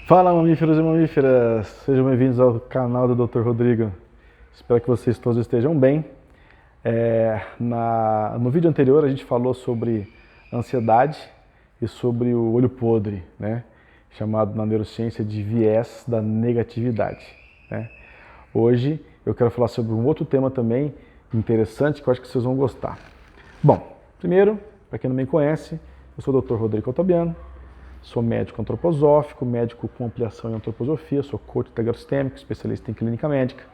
Fala, mamíferos e mamíferas! Sejam bem-vindos ao canal do Dr. Rodrigo. Espero que vocês todos estejam bem. No vídeo anterior a gente falou sobre ansiedade e sobre o olho podre, né? Chamado na neurociência de viés da negatividade, né? Hoje eu quero falar sobre um outro tema também interessante que eu acho que vocês vão gostar. Bom, primeiro, para quem não me conhece, eu sou o Dr. Rodrigo Otabiano. Sou médico antroposófico, médico com ampliação em antroposofia, sou coach integrosistêmico, especialista em clínica médica.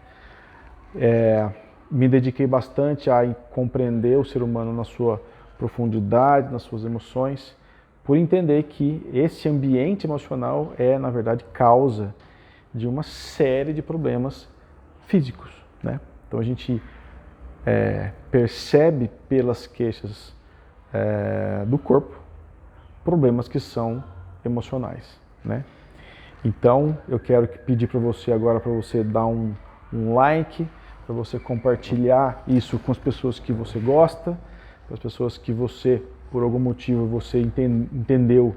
Me dediquei bastante a compreender o ser humano na sua profundidade, nas suas emoções, por entender que esse ambiente emocional é, na verdade, causa de uma série de problemas físicos, né? Então a gente percebe pelas queixas do corpo problemas que são emocionais, né? Então eu quero pedir para você agora para você dar um like, para você compartilhar isso com as pessoas que você gosta, com as pessoas que você, por algum motivo, você entendeu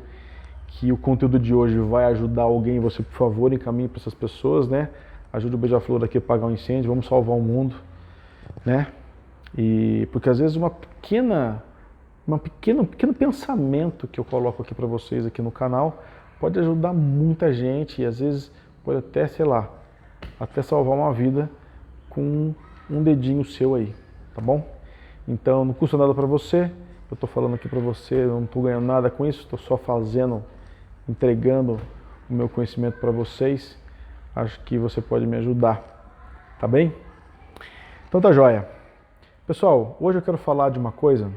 que o conteúdo de hoje vai ajudar alguém, você, por favor, encaminhe para essas pessoas, né? Ajude o Beija-Flor aqui a apagar um incêndio, vamos salvar o mundo, né? E porque às vezes um pequeno pensamento que eu coloco aqui para vocês aqui no canal pode ajudar muita gente e às vezes pode até, sei lá, até salvar uma vida com um dedinho seu aí, tá bom? Então não custa nada para você, eu estou falando aqui para você, eu não estou ganhando nada com isso, estou só entregando o meu conhecimento para vocês. Acho que você pode me ajudar, tá bem? Então tá joia. Pessoal, hoje eu quero falar de uma coisa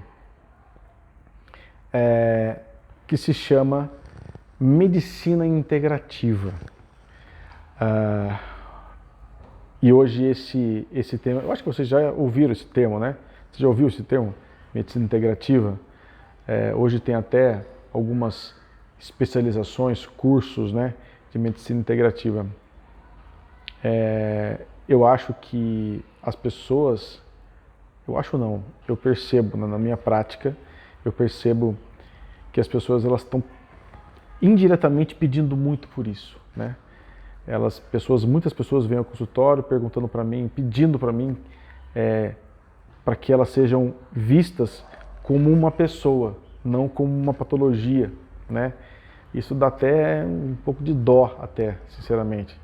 que se chama medicina integrativa. E hoje esse tema, eu acho que vocês já ouviram esse termo, né? Você já ouviu esse termo? Medicina integrativa? Hoje tem até algumas especializações, cursos, né, de medicina integrativa. Eu acho que as pessoas, eu percebo na minha prática, eu percebo que as pessoas elas estão indiretamente pedindo muito por isso, né? Muitas pessoas vêm ao consultório perguntando para mim, pedindo para mim, para que elas sejam vistas como uma pessoa, não como uma patologia, né? Isso dá até um pouco de dó, até, sinceramente,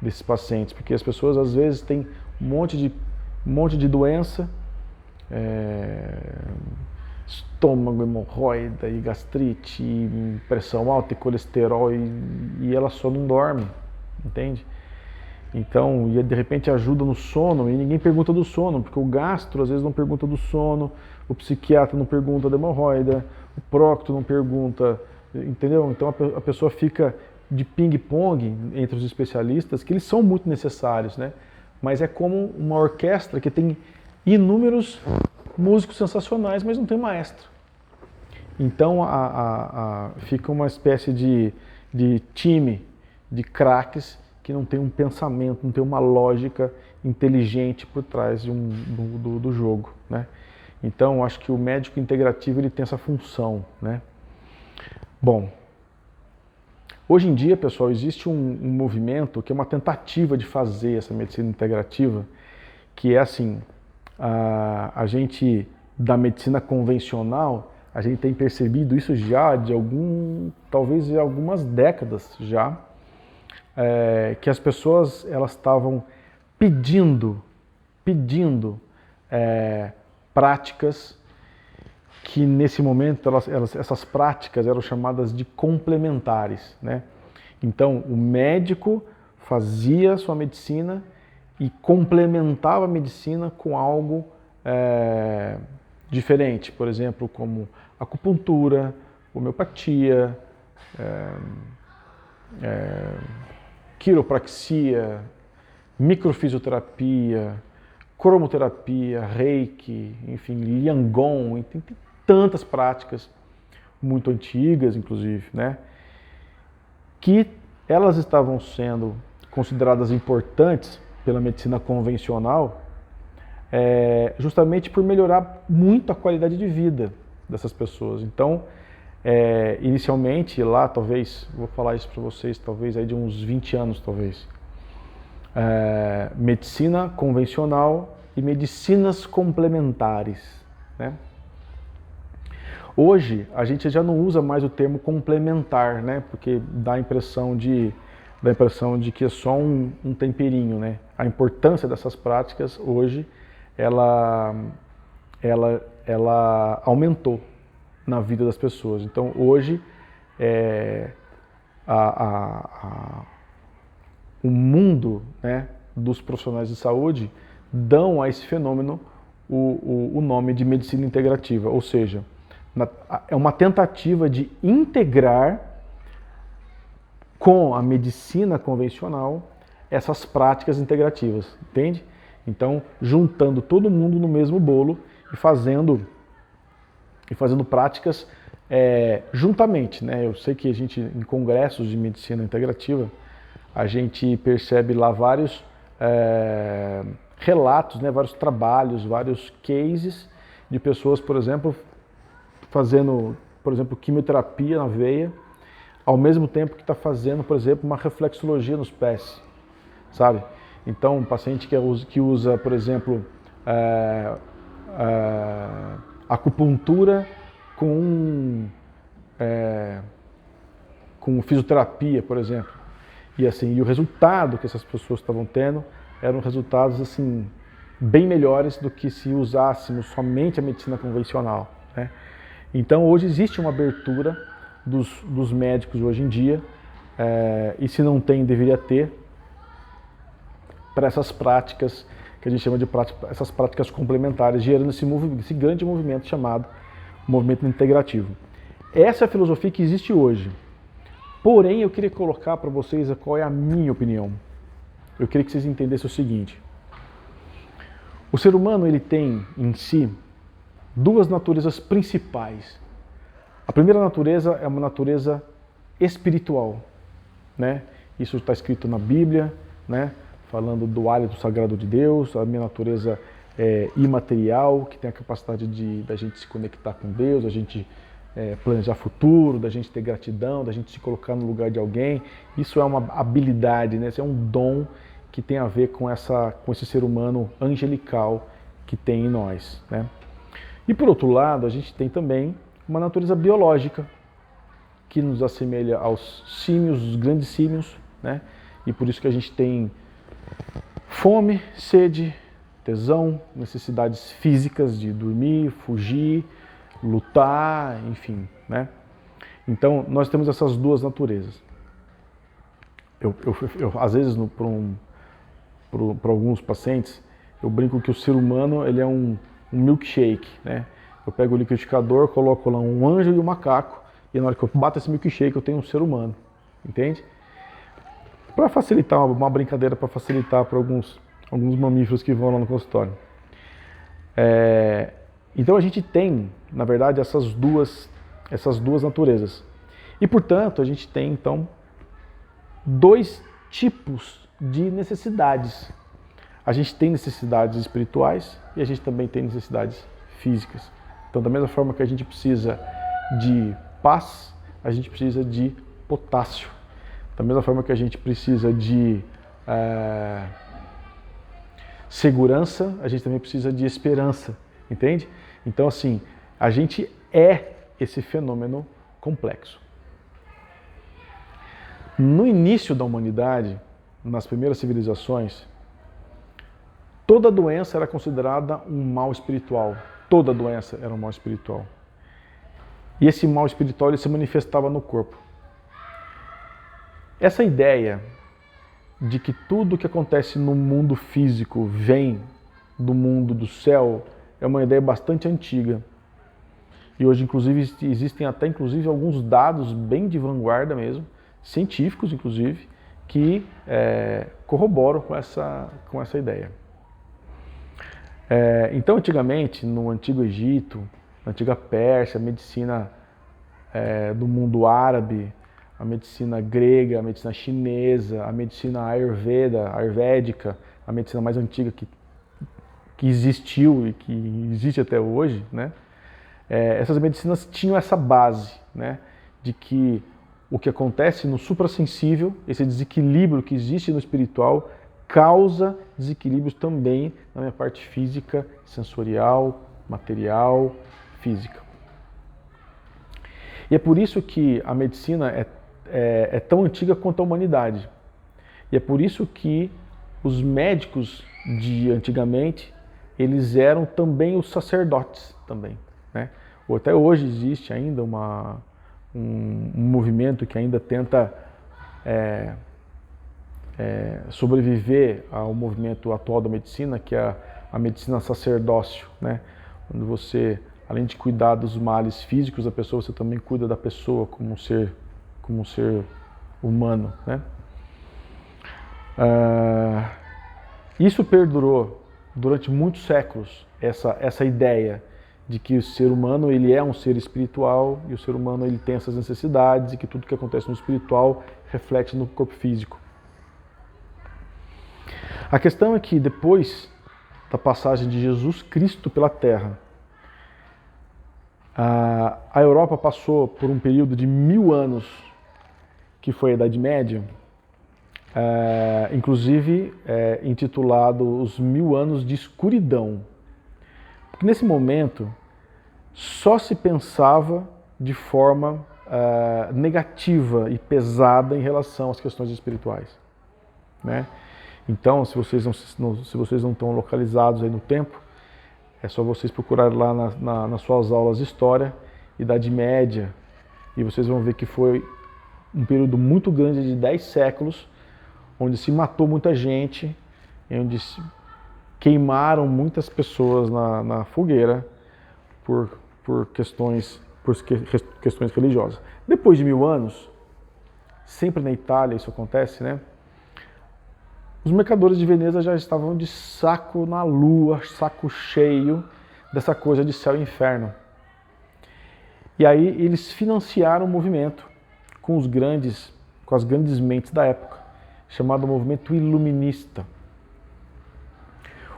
desses pacientes, porque as pessoas às vezes têm um monte de doença, estômago, hemorroida, e gastrite, e pressão alta e colesterol, e ela só não dorme, entende? Então, e de repente ajuda no sono, e ninguém pergunta do sono, porque o gastro às vezes não pergunta do sono, o psiquiatra não pergunta da hemorroida, o prócto não pergunta, entendeu? Então a pessoa fica de ping-pong entre os especialistas, que eles são muito necessários, né? Mas é como uma orquestra que tem inúmeros músicos sensacionais, mas não tem maestro. Então fica uma espécie de time de craques que não tem um pensamento, não tem uma lógica inteligente por trás do jogo, né? Então acho que o médico integrativo ele tem essa função, né? Bom, hoje em dia, pessoal, existe um movimento que é uma tentativa de fazer essa medicina integrativa, que é assim, a gente da medicina convencional, a gente tem percebido isso já talvez de algumas décadas já, que as pessoas elas estavam pedindo práticas que nesse momento essas práticas eram chamadas de complementares, né? Então o médico fazia sua medicina e complementava a medicina com algo diferente, por exemplo, como acupuntura, homeopatia, quiropraxia, microfisioterapia, cromoterapia, reiki, enfim, liangon, tem tantas práticas muito antigas, inclusive, né, que elas estavam sendo consideradas importantes pela medicina convencional, justamente por melhorar muito a qualidade de vida dessas pessoas. Então, inicialmente lá, talvez, vou falar isso para vocês, talvez aí de uns 20 anos, talvez. Medicina convencional e medicinas complementares, né? Hoje a gente já não usa mais o termo complementar, né? Porque dá a impressão de que é só um temperinho, né? A importância dessas práticas hoje ela aumentou na vida das pessoas. Então hoje o mundo, né, dos profissionais de saúde dão a esse fenômeno o nome de medicina integrativa, ou seja, é uma tentativa de integrar com a medicina convencional essas práticas integrativas, entende? Então, juntando todo mundo no mesmo bolo e fazendo práticas juntamente, né? Eu sei que a gente, em congressos de medicina integrativa, a gente percebe lá vários relatos, né? Vários trabalhos, vários cases de pessoas, por exemplo, fazendo, por exemplo, quimioterapia na veia, ao mesmo tempo que está fazendo, por exemplo, uma reflexologia nos pés, sabe? Então, um paciente que usa, por exemplo, acupuntura com fisioterapia, por exemplo. E assim, e o resultado que essas pessoas estavam tendo eram resultados assim bem melhores do que se usássemos somente a medicina convencional, né? Então, hoje existe uma abertura dos médicos hoje em dia, e se não tem, deveria ter, para essas práticas que a gente chama de essas práticas complementares, gerando esse grande movimento chamado movimento integrativo. Essa é a filosofia que existe hoje. Porém, eu queria colocar para vocês qual é a minha opinião. Eu queria que vocês entendessem o seguinte. O ser humano, ele tem em si duas naturezas principais. A primeira natureza é uma natureza espiritual, né? Isso está escrito na Bíblia, né? Falando do hálito sagrado de Deus. A minha natureza é imaterial, que tem a capacidade da gente se conectar com Deus, da gente planejar futuro, da gente ter gratidão, da gente se colocar no lugar de alguém. Isso é uma habilidade, né? Isso é um dom que tem a ver com esse ser humano angelical que tem em nós, né? E por outro lado, a gente tem também uma natureza biológica, que nos assemelha aos símios, os grandes símios, né? E por isso que a gente tem fome, sede, tesão, necessidades físicas de dormir, fugir, lutar, enfim, né? Então, nós temos essas duas naturezas. Eu às vezes, para alguns pacientes, eu brinco que o ser humano ele é um milkshake, né? Eu pego o liquidificador, coloco lá um anjo e um macaco, e na hora que eu bato esse milkshake eu tenho um ser humano, entende? Para facilitar, uma brincadeira para facilitar para alguns mamíferos que vão lá no consultório. Então a gente tem, na verdade, essas duas naturezas. E portanto a gente tem então dois tipos de necessidades. A gente tem necessidades espirituais e a gente também tem necessidades físicas. Então, da mesma forma que a gente precisa de paz, a gente precisa de potássio. Da mesma forma que a gente precisa de segurança, a gente também precisa de esperança, entende? Então, assim, a gente é esse fenômeno complexo. No início da humanidade, nas primeiras civilizações, toda doença era considerada um mal espiritual. Toda doença era um mal espiritual. E esse mal espiritual ele se manifestava no corpo. Essa ideia de que tudo que acontece no mundo físico vem do mundo do céu é uma ideia bastante antiga. E hoje, inclusive, existem até alguns dados bem de vanguarda mesmo, científicos, inclusive, que corroboram com essa ideia. Então, antigamente, no Antigo Egito, na Antiga Pérsia, a medicina do mundo árabe, a medicina grega, a medicina chinesa, a medicina ayurvédica, a medicina mais antiga que existiu e que existe até hoje, né? essas medicinas tinham essa base, né, de que o que acontece no suprassensível, esse desequilíbrio que existe no espiritual, causa desequilíbrios também na minha parte física, sensorial, material, física. E é por isso que a medicina é tão antiga quanto a humanidade. E é por isso que os médicos de antigamente, eles eram também os sacerdotes também, né? Ou até hoje existe ainda um movimento que ainda tenta sobreviver ao movimento atual da medicina, que é a medicina sacerdócio, né? Quando você, além de cuidar dos males físicos da pessoa, você também cuida da pessoa como um ser humano, né? Isso perdurou durante muitos séculos, essa ideia de que o ser humano ele é um ser espiritual e o ser humano ele tem essas necessidades e que tudo que acontece no espiritual reflete no corpo físico. A questão é que depois da passagem de Jesus Cristo pela Terra, a Europa passou por um período de 1000 anos, que foi a Idade Média, inclusive intitulado os 1000 anos de escuridão. Porque nesse momento só se pensava de forma negativa e pesada em relação às questões espirituais, né? Então, se vocês não estão localizados aí no tempo, é só vocês procurarem lá nas suas aulas de História, Idade Média, e vocês vão ver que foi um período muito grande de 10 séculos, onde se matou muita gente, onde se queimaram muitas pessoas na fogueira por questões religiosas. Depois de 1000 anos, sempre na Itália isso acontece, né? Os mercadores de Veneza já estavam de saco na lua, saco cheio dessa coisa de céu e inferno. E aí eles financiaram um movimento com as grandes mentes da época, chamado movimento iluminista.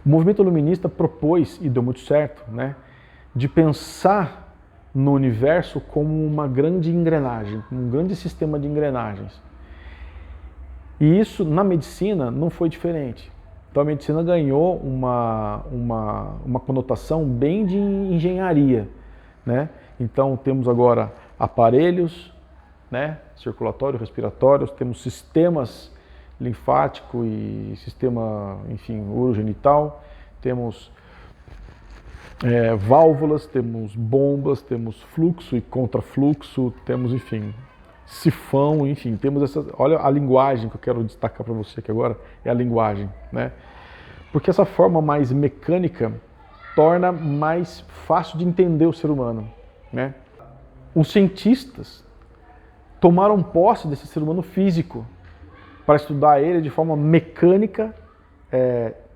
O movimento iluminista propôs, e deu muito certo, né, de pensar no universo como uma grande engrenagem, um grande sistema de engrenagens. E isso, na medicina, não foi diferente. Então a medicina ganhou uma conotação bem de engenharia, né? Então temos agora aparelhos, né, circulatório, respiratórios, temos sistemas linfático e sistema, enfim, urogenital, temos válvulas, temos bombas, temos fluxo e contrafluxo, temos, enfim, sifão, enfim, temos essas. Olha a linguagem que eu quero destacar para você aqui agora, é a linguagem, né? Porque essa forma mais mecânica torna mais fácil de entender o ser humano, né? Os cientistas tomaram posse desse ser humano físico para estudar ele de forma mecânica,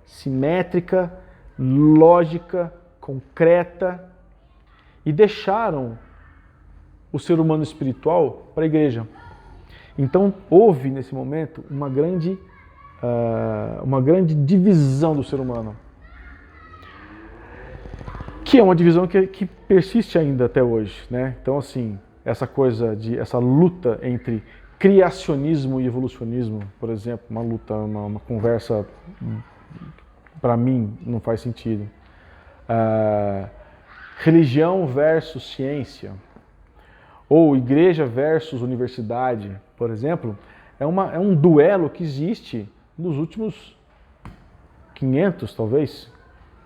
simétrica, lógica, concreta, e deixaram o ser humano espiritual para a igreja. Então houve nesse momento uma grande divisão do ser humano, que é uma divisão que persiste ainda até hoje, né? Então assim, essa luta entre criacionismo e evolucionismo, por exemplo, uma conversa, para mim, não faz sentido. Religião versus ciência, ou igreja versus universidade, por exemplo, é um duelo que existe nos últimos 500, talvez,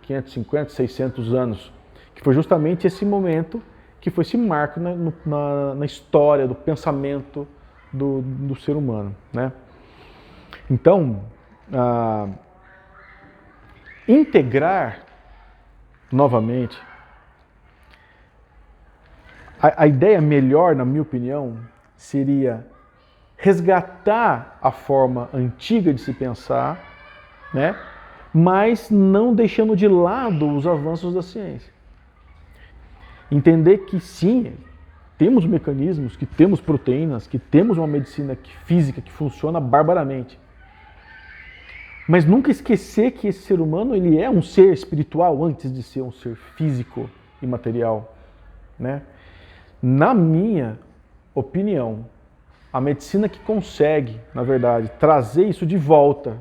550, 600 anos, que foi justamente esse momento que foi esse marco na história do pensamento do ser humano, né? Então, integrar novamente, a ideia melhor, na minha opinião, seria resgatar a forma antiga de se pensar, né? Mas não deixando de lado os avanços da ciência. Entender que sim, temos mecanismos, que temos proteínas, que temos uma medicina física que funciona barbaramente. Mas nunca esquecer que esse ser humano ele é um ser espiritual antes de ser um ser físico e material. né? Na minha opinião, a medicina que consegue, na verdade, trazer isso de volta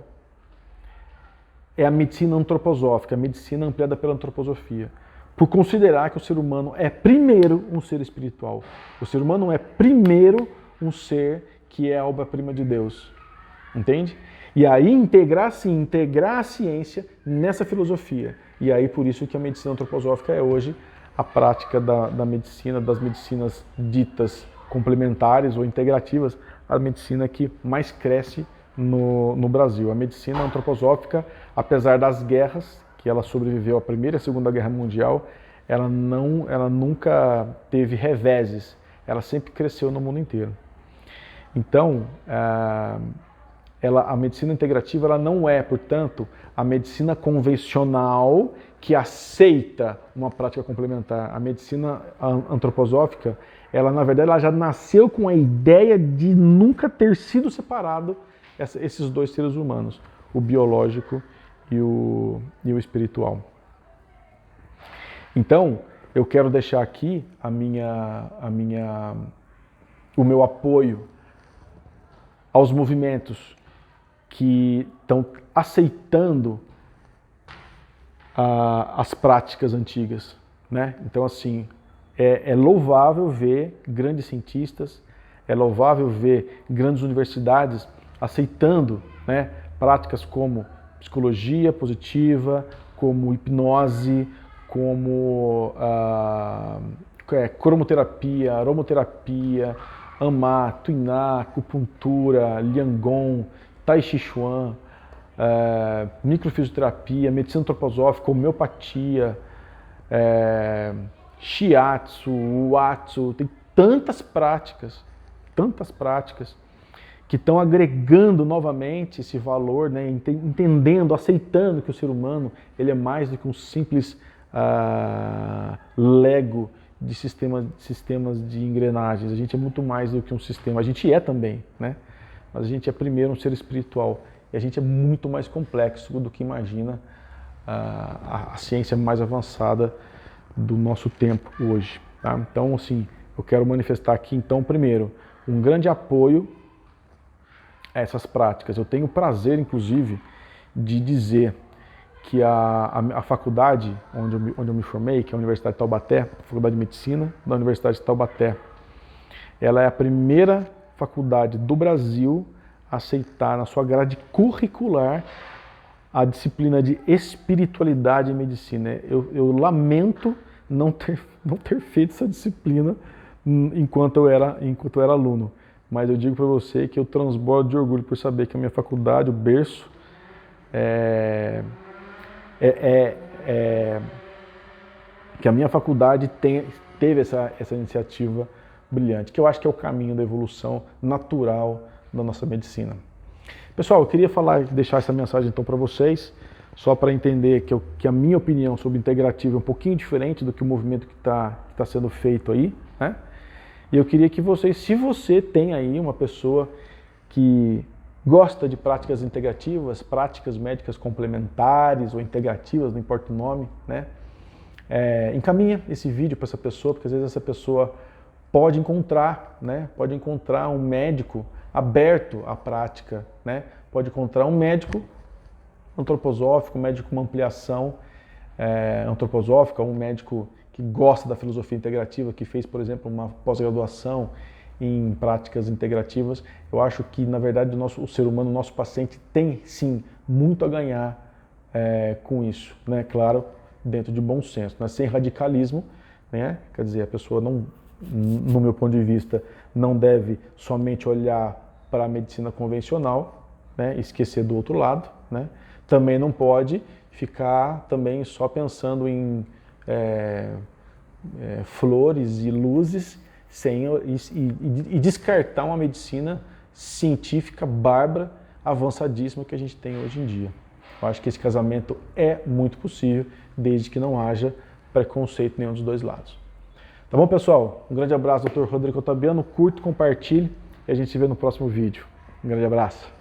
é a medicina antroposófica, a medicina ampliada pela antroposofia. Por considerar que o ser humano é primeiro um ser espiritual. O ser humano é primeiro um ser que é a obra-prima de Deus. Entende? E aí integrar a ciência nessa filosofia. E aí por isso que a medicina antroposófica é hoje a prática da medicina, das medicinas ditas complementares ou integrativas, a medicina que mais cresce no Brasil. A medicina antroposófica, apesar das guerras, que ela sobreviveu à Primeira e à Segunda Guerra Mundial, ela nunca teve reveses, ela sempre cresceu no mundo inteiro. Então, a medicina integrativa ela não é, portanto, a medicina convencional que aceita uma prática complementar. A medicina antroposófica, ela na verdade ela já nasceu com a ideia de nunca ter sido separado esses dois seres humanos, o biológico e o espiritual. Então, eu quero deixar aqui o meu apoio aos movimentos que estão aceitando as práticas antigas, né? Então, assim, é louvável ver grandes cientistas, é louvável ver grandes universidades aceitando, né, práticas como psicologia positiva, como hipnose, como cromoterapia, aromoterapia, Ama, Tuiná, acupuntura, Liangon, Tai Chi Chuan, microfisioterapia, medicina antroposófica, homeopatia, shiatsu, watsu, tem tantas práticas que estão agregando novamente esse valor, né, entendendo, aceitando que o ser humano ele é mais do que um simples Lego de sistemas de engrenagens. A gente é muito mais do que um sistema. A gente é também, né? Mas a gente é primeiro um ser espiritual. E a gente é muito mais complexo do que imagina a ciência mais avançada do nosso tempo hoje. Tá? Então, assim, eu quero manifestar aqui, então, primeiro, um grande apoio a essas práticas. Eu tenho o prazer, inclusive, de dizer que a faculdade onde eu me formei, que é a Universidade de Taubaté, a Faculdade de Medicina da Universidade de Taubaté, ela é a primeira faculdade do Brasil a aceitar na sua grade curricular a disciplina de espiritualidade e medicina. Eu lamento não ter feito essa disciplina enquanto eu era aluno, mas eu digo para você que eu transbordo de orgulho por saber que a minha faculdade, o berço, que a minha faculdade teve essa iniciativa brilhante, que eu acho que é o caminho da evolução natural da nossa medicina. Pessoal, eu queria deixar essa mensagem então para vocês, só para entender que a minha opinião sobre integrativo é um pouquinho diferente do que o movimento que está sendo feito aí, né? E eu queria que vocês, se você tem aí uma pessoa que gosta de práticas integrativas, práticas médicas complementares ou integrativas, não importa o nome, né? Encaminha esse vídeo para essa pessoa, porque às vezes essa pessoa pode encontrar, né? Pode encontrar um médico aberto à prática, né? Pode encontrar um médico antroposófico, um médico com uma ampliação antroposófica, um médico que gosta da filosofia integrativa, que fez, por exemplo, uma pós-graduação em práticas integrativas. Eu acho que, na verdade, o ser humano, o nosso paciente, tem sim muito a ganhar com isso, né? Claro, dentro de bom senso, né? Sem radicalismo, né? Quer dizer, a pessoa não, no meu ponto de vista, não deve somente olhar para a medicina convencional, né? Esquecer do outro lado, né? Também não pode ficar também só pensando em flores e luzes e descartar uma medicina científica bárbara, avançadíssima que a gente tem hoje em dia. Eu acho que esse casamento é muito possível, desde que não haja preconceito nenhum dos dois lados. Tá bom, pessoal? Um grande abraço, Dr. Rodrigo Otabiano. Curte, compartilhe e a gente se vê no próximo vídeo. Um grande abraço.